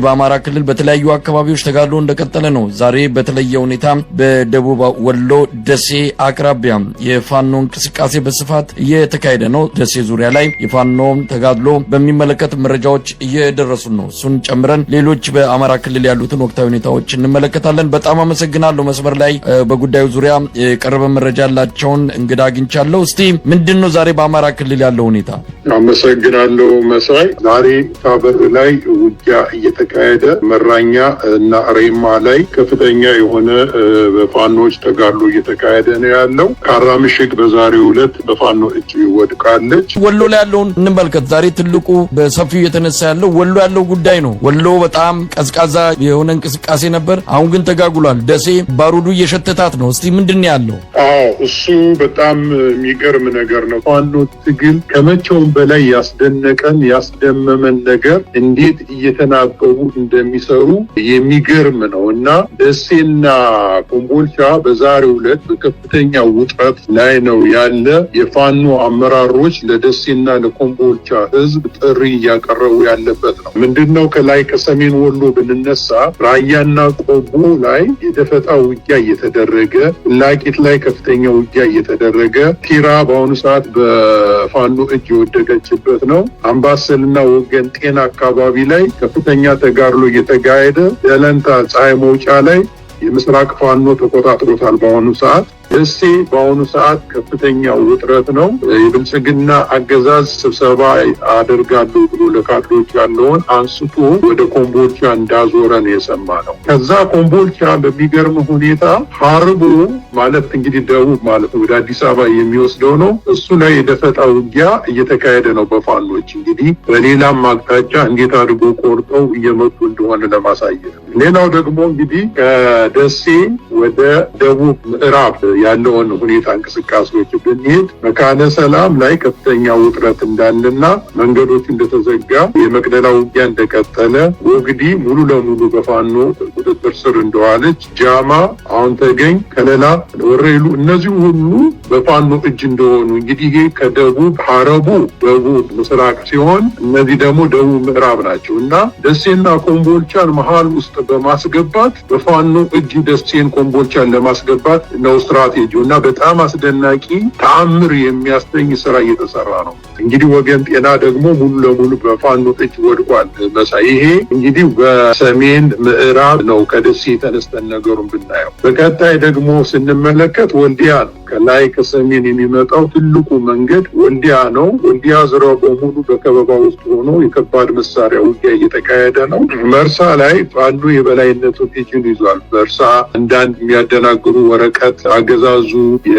በአማራ ክልል በተለያዩ አካባቢዎች ተጋድሎ እንደቀጠለ ነው። ዛሬ በተለየ ሁኔታ በደቡብ ወሎ ደሴ አቅራቢያ የፋኖ እንቅስቃሴ በስፋት እየተካሄደ ነው። ደሴ ዙሪያ ላይ የፋኖን ተጋድሎ በሚመለከት መረጃዎች እየደረሱ ነው። እሱን ጨምረን ሌሎች በአማራ ክልል ያሉትን ወቅታዊ ሁኔታዎች እንመለከታለን። በጣም አመሰግናለሁ። መስመር ላይ በጉዳዩ ዙሪያ የቀረበ መረጃ ያላቸውን እንግዳ አግኝቻለሁ። እስቲ ምንድነው ዛሬ በአማራ ክልል ያለው ሁኔታ? አመሰግናለሁ መሳይ። ዛሬ ታበር ላይ ውጊያ እየተካሄደ መራኛ እና ሬማ ላይ ከፍተኛ የሆነ በፋኖች ተጋድሎ እየተካሄደ ነው ያለው። ካራ ምሽግ በዛሬው ዕለት በፋኖ እጅ ወድቃለች። ወሎ ላይ ያለውን እንመልከት። ዛሬ ትልቁ በሰፊው የተነሳ ያለው ወሎ ያለው ጉዳይ ነው። ወሎ በጣም ቀዝቃዛ የሆነ እንቅስቃሴ ነበር፣ አሁን ግን ተጋጉሏል። ደሴ ባሩዱ እየሸተታት ነው። እስቲ ምንድነው ያለው? እሱ በጣም የሚገርም ነገር ነው። ፋኖ ትግል ከመቼውም በላይ ያስደነቀን ያስደመመን ነገር እንዴት እየተናበቡ እንደሚሰሩ የሚገርም ነው እና ደሴና ኮምቦልቻ በዛሬው ዕለት በከፍተኛ ውጥረት ላይ ነው ያለ። የፋኖ አመራሮች ለደሴና ለኮምቦልቻ ህዝብ ጥሪ እያቀረቡ ያለበት ነው። ምንድነው ከላይ ከሰሜን ወሎ ብንነሳ ራያና ቆቦ ላይ የደፈጣ ውጊያ እየተደረገ፣ ላቂት ላይ ከፍተኛ ውጊያ እየተደረገ፣ ቲራ በአሁኑ ሰዓት በፋኖ እጅ የወደቀችበት ነው። አምባሰልና ወገን ጤና አካባቢ ላይ ከፍተኛ ተጋድሎ እየተካሄደ፣ ደለንታ ፀሐይ መውጫ ላይ የምስራቅ ፋኖ ተቆጣጥሮታል። በአሁኑ ሰዓት ደሴ በአሁኑ ሰዓት ከፍተኛ ውጥረት ነው። የብልጽግና አገዛዝ ስብሰባ አደርጋሉ ብሎ ለካድሬዎች ያለውን አንስቶ ወደ ኮምቦልቻ እንዳዞረ ነው የሰማ ነው። ከዛ ኮምቦልቻ በሚገርም ሁኔታ ሀርቦ ማለት እንግዲህ ደቡብ ማለት ወደ አዲስ አበባ የሚወስደው ነው። እሱ ላይ የደፈጣ ውጊያ እየተካሄደ ነው በፋኖች። እንግዲህ በሌላም አቅጣጫ እንዴት አድርጎ ቆርጠው እየመጡ እንደሆነ ለማሳየት። ሌላው ደግሞ እንግዲህ ከደሴ ወደ ደቡብ ምዕራብ ያለውን ሁኔታ እንቅስቃሴዎች ብንሄድ መካነ ሰላም ላይ ከፍተኛ ውጥረት እንዳለና መንገዶች እንደተዘጋ፣ የመቅደላ ውጊያ እንደቀጠለ፣ ወግዲ ሙሉ ለሙሉ በፋኖ ቁጥጥር ስር እንደዋለች፣ ጃማ፣ አሁን ተገኝ፣ ከለላ፣ ወሬሉ እነዚህ ሁሉ በፋኖ እጅ እንደሆኑ እንግዲህ ይሄ ከደቡብ ሀረቡ ደቡብ ምስራቅ ሲሆን እነዚህ ደግሞ ደቡብ ምዕራብ ናቸው እና ደሴና ኮምቦልቻን መሀል ውስጥ በማስገባት በፋኖ እጅ ደሴን ኮምቦልቻን ለማስገባት ነው ስትራቴጂው እና በጣም አስደናቂ ተአምር የሚያስገኝ ስራ እየተሰራ ነው። እንግዲህ ወገን ጤና ደግሞ ሙሉ ለሙሉ በፋኖ እጅ ወድቋል። ይሄ እንግዲህ በሰሜን ምዕራብ ነው ከደሴ ተነስተን ነገሩን ብናየው። በቀጣይ ደግሞ ስንመለከት ወልዲያ ነው። ከላይ ከሰሜን የሚመጣው ትልቁ መንገድ ወልዲያ ነው። ወልዲያ ዙሪያው በሙሉ በከበባ ውስጥ ሆኖ የከባድ መሳሪያ ውጊያ እየተካሄደ ነው። መርሳ ላይ ፋኖ የበላይነቱን እጁን ይዟል። መርሳ አንዳንድ የሚያደናግሩ ወረቀት አገዛዙ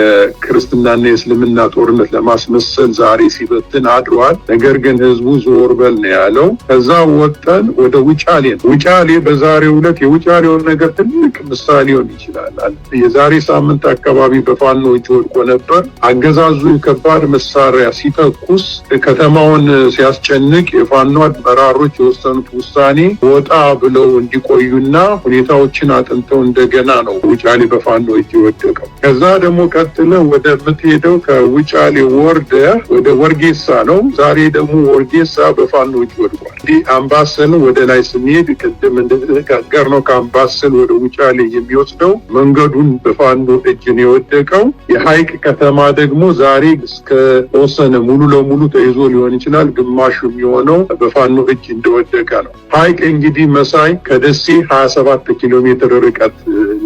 የክርስትናና የእስልምና ጦርነት ለማስመሰል ዛሬ ሲበትን አድሯል። ነገር ግን ህዝቡ ዞር በል ነው ያለው። ከዛ ወጥተን ወደ ውጫሌ ነው። ውጫሌ በዛሬው ዕለት የውጫሌውን ነገር ትልቅ ምሳሌ ሊሆን ይችላል። የዛሬ ሳምንት አካባቢ በፋኖ እጅ ወድቆ ነበር። አገዛዙ የከባድ መሳሪያ ሲተኩስ ከተማውን ሲያስጨንቅ የፋኖ አመራሮች የወሰኑት ውሳኔ ወጣ ብለው እንዲቆዩና ሁኔታዎችን አጥንተው እንደገና ነው ውጫሌ በፋኖ እጅ ወደቀው። ከዛ ደግሞ ቀጥለ ወደ ምትሄደው ከውጫሌ ወርደ ወደ ወርጌሳ ነው። ዛሬ ደግሞ ወርጌሳ በፋኖ እጅ ወድቋል። እንዲህ አምባሰል ወደ ላይ ስንሄድ ቅድም እንደተነጋገርነው ከአምባሰል ወደ ውጫሌ የሚወስደው መንገዱን በፋኖ እጅ ነው የወደቀው። የሐይቅ ከተማ ደግሞ ዛሬ እስከ ተወሰነ ሙሉ ለሙሉ ተይዞ ሊሆን ይችላል፣ ግማሹ የሚሆነው በፋኖ እጅ እንደወደቀ ነው። ሐይቅ እንግዲህ መሳይ ከደሴ 27 ኪሎ ሜትር ርቀት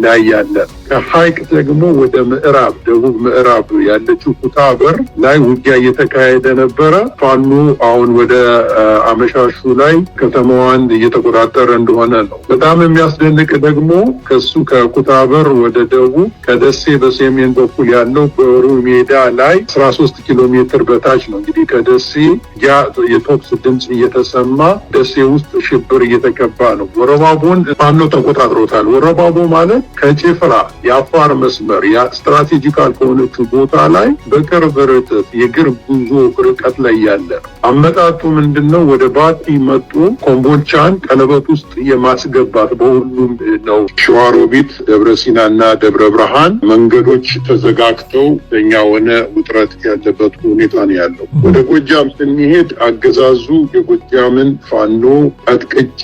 ላይ ያለ፣ ከሐይቅ ደግሞ ወደ ምዕራብ ደቡብ ምዕራብ ያለችው ኩታበር ላይ ውጊያ እየተካሄደ ነበረ። ፋኖ አሁን ወደ አመሻሹ ላይ ከተማዋን እየተቆጣጠረ እንደሆነ ነው። በጣም የሚያስደንቅ ደግሞ ከሱ ከኩታበር ወደ ደቡብ ከደሴ በሰሜን በኩል ያለው በሩ ሜዳ ላይ 13 ኪሎ ሜትር በታች ነው። እንግዲህ ከደሴ የቶክስ ድምጽ እየተሰማ ደሴ ውስጥ ሽብር እየተከባ ነው። ወረባቦን ፋኖ ተቆጣጥሮታል። ወረባቦ ማለት ከጭፍራ የአፋር መስመር ስትራቴጂካል ከሆነችው ቦታ ላይ በቅርብ ርቀት የእግር ጉዞ ርቀት ላይ ያለ ነው። አመጣጡ ምንድነው? ወደ ባቲ መጡ ኮምቦልቻን ቀለበት ውስጥ የማስገባት በሁሉም ነው። ሸዋሮቢት፣ ደብረ ሲናና ደብረ ብርሃን መንገዶች ተዘጋግተው እኛ ሆነ ውጥረት ያለበት ሁኔታ ነው ያለው። ወደ ጎጃም ስንሄድ አገዛዙ የጎጃምን ፋኖ አጥቅጬ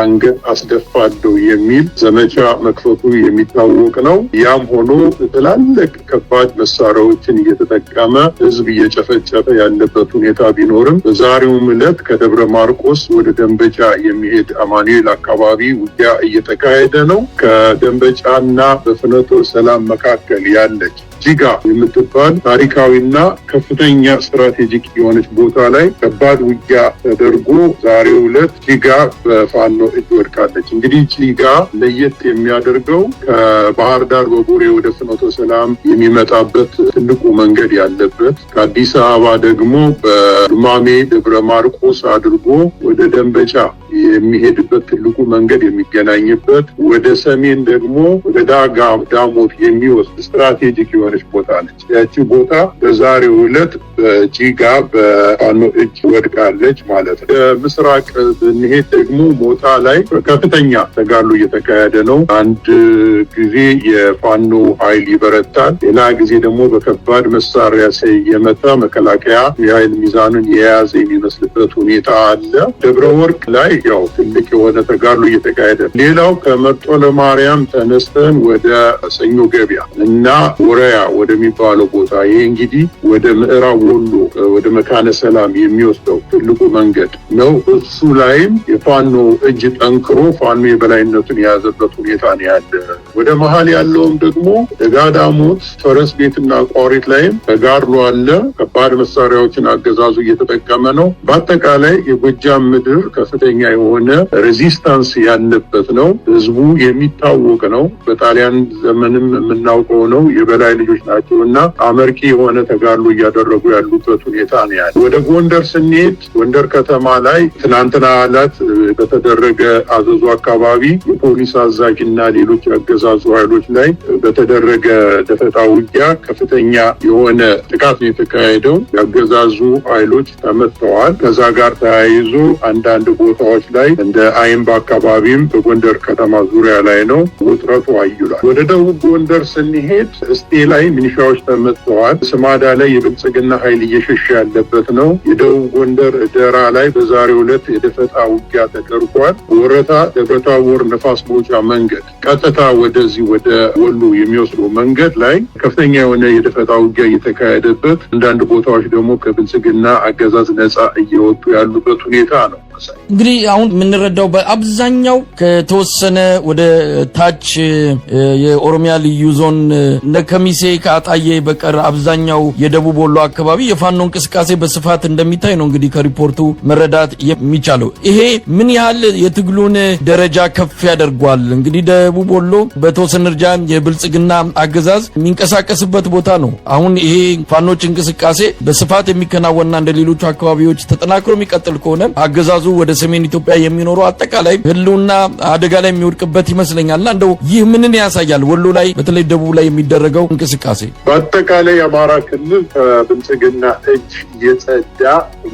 አንገት አስደፋለሁ የሚል ዘመቻ መክፈቱ የሚታወቅ ነው። ያም ሆኖ ትላልቅ ከባድ መሳሪያዎችን እየተጠቀመ ህዝብ እየጨፈጨፈ ያለበት ሁኔታ ቢኖርም በዛሬውም ዕለት ከደብረ ማርቆስ ወደ ደንበጫ የሚሄድ አማኑኤል አካባቢ ውጊያ እየተካሄደ ነው። ከደንበጫና በፍኖተ ሰላም መካከል ያለች ጂጋ የምትባል ታሪካዊና ከፍተኛ ስትራቴጂክ የሆነች ቦታ ላይ ከባድ ውጊያ ተደርጎ ዛሬው ዕለት ጂጋ በፋኖ እጅ ወድቃለች። እንግዲህ ጂጋ ለየት የሚያደርገው ከባህር ዳር በቡሬ ወደ ፍኖተ ሰላም የሚመጣበት ትልቁ መንገድ ያለበት፣ ከአዲስ አበባ ደግሞ በሉማሜ ደብረ ማርቆስ አድርጎ ወደ ደንበጫ የሚሄድበት ትልቁ መንገድ የሚገናኝበት፣ ወደ ሰሜን ደግሞ ወደ ዳሞት የሚወስድ ስትራቴጂክ የሆነች ቦታ ነች። ያቺ ቦታ በዛሬው ዕለት በጂጋ በፋኖ እጅ ወድቃለች ማለት ነው። ምስራቅ ብንሄድ ደግሞ ሞጣ ላይ ከፍተኛ ተጋድሎ እየተካሄደ ነው። አንድ ጊዜ የፋኖ ኃይል ይበረታል፣ ሌላ ጊዜ ደግሞ በከባድ መሳሪያ የመታ መከላከያ የኃይል ሚዛኑን የያዘ የሚመስልበት ሁኔታ አለ። ደብረ ወርቅ ላይ ያው ትልቅ የሆነ ተጋድሎ እየተካሄደ ነው። ሌላው ከመርጦ ለማርያም ተነስተን ወደ ሰኞ ገበያ እና ወረያ ወደሚባለው ቦታ፣ ይሄ እንግዲህ ወደ ምዕራብ ወሎ ወደ መካነ ሰላም የሚወስደው ትልቁ መንገድ ነው። እሱ ላይም የፋኖ እጅ ጠንክሮ ፋኖ የበላይነቱን የያዘበት ሁኔታ ነው ያለ። ወደ መሀል ያለውም ደግሞ ደጋዳሞት ፈረስ ቤትና ቋሪት ላይም ተጋድሎ አለ። ከባድ መሳሪያዎችን አገዛዙ እየተጠቀመ ነው። በአጠቃላይ የጎጃም ምድር ከፍተኛ የሆነ ሬዚስታንስ ያለበት ነው። ህዝቡ የሚታወቅ ነው። በጣሊያን ዘመንም የምናውቀው ነው። የበላይ ልጆች ናቸው እና አመርቂ የሆነ ተጋድሎ እያደረጉ ያሉበት ሁኔታ ነው ያለ። ወደ ጎንደር ስንሄድ ጎንደር ከተማ ላይ ትናንትና ዕለት በተደረገ አዘዙ አካባቢ የፖሊስ አዛዥና ሌሎች ያገዛዙ ኃይሎች ላይ በተደረገ ደፈጣ ውጊያ ከፍተኛ የሆነ ጥቃት ነው የተካሄደው። ያገዛዙ ኃይሎች ተመትተዋል። ከዛ ጋር ተያይዞ አንዳንድ ቦታዎች ላይ እንደ አይምባ አካባቢም በጎንደር ከተማ ዙሪያ ላይ ነው ውጥረቱ አይሏል። ወደ ደቡብ ጎንደር ስንሄድ እስቴ ላይ ሚኒሻዎች ተመትተዋል። ስማዳ ላይ የብልጽግና ኃይል እየሸሸ ያለበት ነው። የደቡብ ጎንደር ደራ ላይ በዛሬው ዕለት የደፈጣ ውጊያ ተደርጓል። ወረታ ደብረታቦር ነፋስ መውጫ መንገድ ቀጥታ ወደዚህ ወደ ወሎ የሚወስደው መንገድ ላይ ከፍተኛ የሆነ የደፈጣ ውጊያ እየተካሄደበት፣ አንዳንድ ቦታዎች ደግሞ ከብልጽግና አገዛዝ ነጻ እየወጡ ያሉበት ሁኔታ ነው። እንግዲህ አሁን የምንረዳው በአብዛኛው ከተወሰነ ወደ ታች የኦሮሚያ ልዩ ዞን እንደ ከሚሴ ከአጣዬ በቀር አብዛኛው የደቡብ ወሎ አካባቢ የፋኖ እንቅስቃሴ በስፋት እንደሚታይ ነው እንግዲህ ከሪፖርቱ መረዳት የሚቻለው። ይሄ ምን ያህል የትግሉን ደረጃ ከፍ ያደርጓል? እንግዲህ ደቡብ ወሎ በተወሰነ ደረጃ የብልጽግና አገዛዝ የሚንቀሳቀስበት ቦታ ነው። አሁን ይሄ ፋኖች እንቅስቃሴ በስፋት የሚከናወንና እንደ ሌሎቹ አካባቢዎች ተጠናክሮ የሚቀጥል ከሆነ አገዛዙ ወደ ሰሜን ኢትዮጵያ የሚኖሩ አጠቃላይ ህልውና አደጋ ላይ የሚወድቅበት ይመስለኛልና እንደው ይህ ምንን ያሳያል? ወሎ ላይ በተለይ ደቡብ ላይ የሚደረገው እንቅስቃሴ በአጠቃላይ የአማራ ክልል ከብልጽግና እጅ የጸዳ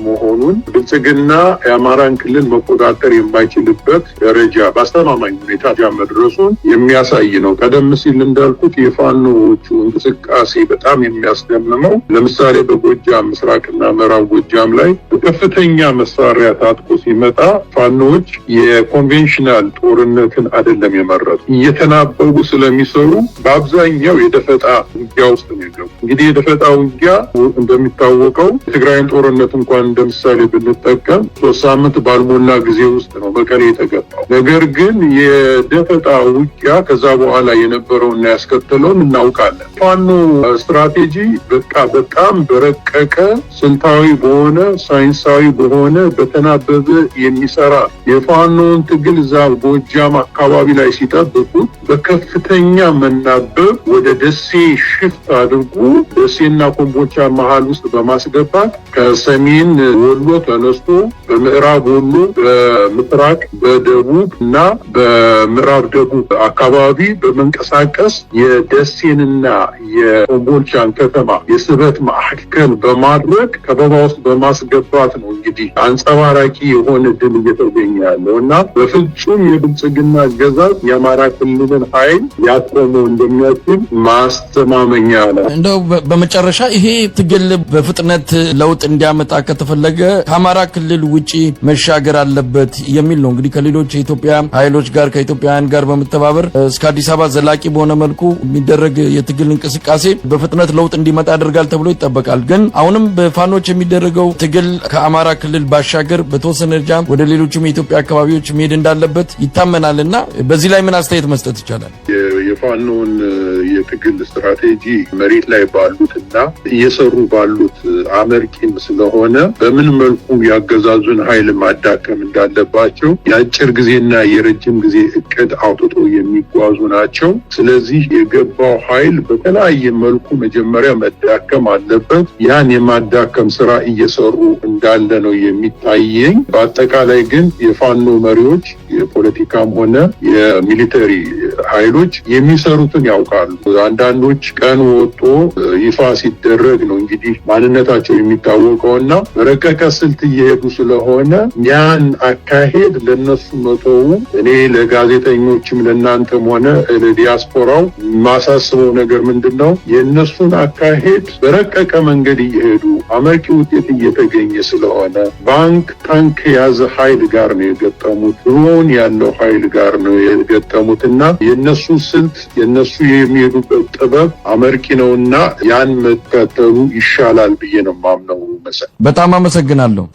መሆኑን፣ ብልጽግና የአማራን ክልል መቆጣጠር የማይችልበት ደረጃ በአስተማማኝ ሁኔታ መድረሱን የሚያሳይ ነው። ቀደም ሲል እንዳልኩት የፋኖቹ እንቅስቃሴ በጣም የሚያስደምመው ለምሳሌ በጎጃም ምስራቅና ምዕራብ ጎጃም ላይ በከፍተኛ መሳሪያ ታጥቆ ሲመጣ ፋኖች የኮንቬንሽናል ጦርነትን አይደለም የመረጡ፣ እየተናበቡ ስለሚሰሩ በአብዛኛው የደፈጣ ውጊያ ውስጥ ነው የገቡ። እንግዲህ የደፈጣ ውጊያ እንደሚታወቀው የትግራይን ጦርነት እንኳን እንደምሳሌ ብንጠቀም 3 ሳምንት ባልሞላ ጊዜ ውስጥ ነው መቀሌ የተገባው። ነገር ግን የደፈጣ ውጊያ ከዛ በኋላ የነበረውና ያስከተለውን እናውቃለን። ፋኖ ስትራቴጂ በጣም በረቀቀ ስልታዊ በሆነ ሳይንሳዊ በሆነ በተናበበ የሚሰራ የፋኖን ትግል እዛ ጎጃም አካባቢ ላይ ሲጠብቁት በከፍተኛ መናበብ ወደ ደሴ ሽፍት አድርጎ ደሴና ኮምቦልቻ መሃል ውስጥ በማስገባት ከሰሜን ወሎ ተነስቶ በምዕራብ ወሎ፣ በምስራቅ፣ በደቡብ እና በምዕራብ ደቡብ አካባቢ በመንቀሳቀስ የደሴንና የኮምቦልቻን ከተማ የስበት ማዕከል በማድረግ ከበባ ውስጥ በማስገባት ነው እንግዲህ አንጸባራቂ የሆነ ድል እየተገኘ ያለው እና በፍጹም የብልጽግና አገዛዝ የአማራ ክልልን ኃይል ያቆመው እንደሚያስችል ማስተማመኛ ነው። እንደው በመጨረሻ ይሄ ትግል በፍጥነት ለውጥ እንዲያመጣ ከተፈለገ ከአማራ ክልል ውጪ መሻገር አለበት የሚል ነው። እንግዲህ ከሌሎች የኢትዮጵያ ኃይሎች ጋር ከኢትዮጵያውያን ጋር በመተባበር እስከ አዲስ አበባ ዘላቂ በሆነ መልኩ የሚደረግ የትግል እንቅስቃሴ በፍጥነት ለውጥ እንዲመጣ ያደርጋል ተብሎ ይጠበቃል። ግን አሁንም በፋኖች የሚደረገው ትግል ከአማራ ክልል ባሻገር በተወሰነ ደረጃ ወደ ሌሎችም የኢትዮጵያ አካባቢዎች መሄድ እንዳለበት ይታመናልና በዚህ ላይ ምን አስተያየት መስጠት ይቻላል? የፋኖን የትግል ስትራቴጂ መሬት ላይ ባሉትና እየሰሩ ባሉት አመርቂም ስለሆነ በምን መልኩ ያገዛዙን ኃይል ማዳከም እንዳለባቸው የአጭር ጊዜና የረጅም ጊዜ እቅድ አውጥቶ የሚጓዙ ናቸው። ስለዚህ የገባው ኃይል በተለያየ መልኩ መጀመሪያ መዳከም አለበት። ያን የማዳከም ስራ እየሰሩ እንዳለ ነው የሚታየኝ። በአጠቃላይ ግን የፋኖ መሪዎች የፖለቲካም ሆነ የሚሊተሪ ኃይሎች የሚሰሩትን ያውቃሉ። አንዳንዶች ቀን ወጥቶ ይፋ ሲደረግ ነው እንግዲህ ማንነታቸው የሚታወቀውና በረቀቀ ስልት እየሄዱ ስለሆነ ያን አካሄድ ለነሱ መተው እኔ ለጋዜጠኞችም ለናንተም ሆነ ለዲያስፖራው ማሳስበው ነገር ምንድነው የነሱን አካሄድ በረቀቀ መንገድ እየሄዱ አመርቂ ውጤት እየተገኘ ስለሆነ ባንክ ታንክ ያዘ ኃይል ጋር ነው የገጠሙት፣ ድሮን ያለው ኃይል ጋር ነው የገጠሙትና የነሱ ስልት የነሱ የሚሄዱበት ጥበብ አመርቂ ነውና ያን መከተሉ ይሻላል ብዬ ነው ማምነው። በጣም አመሰግናለሁ።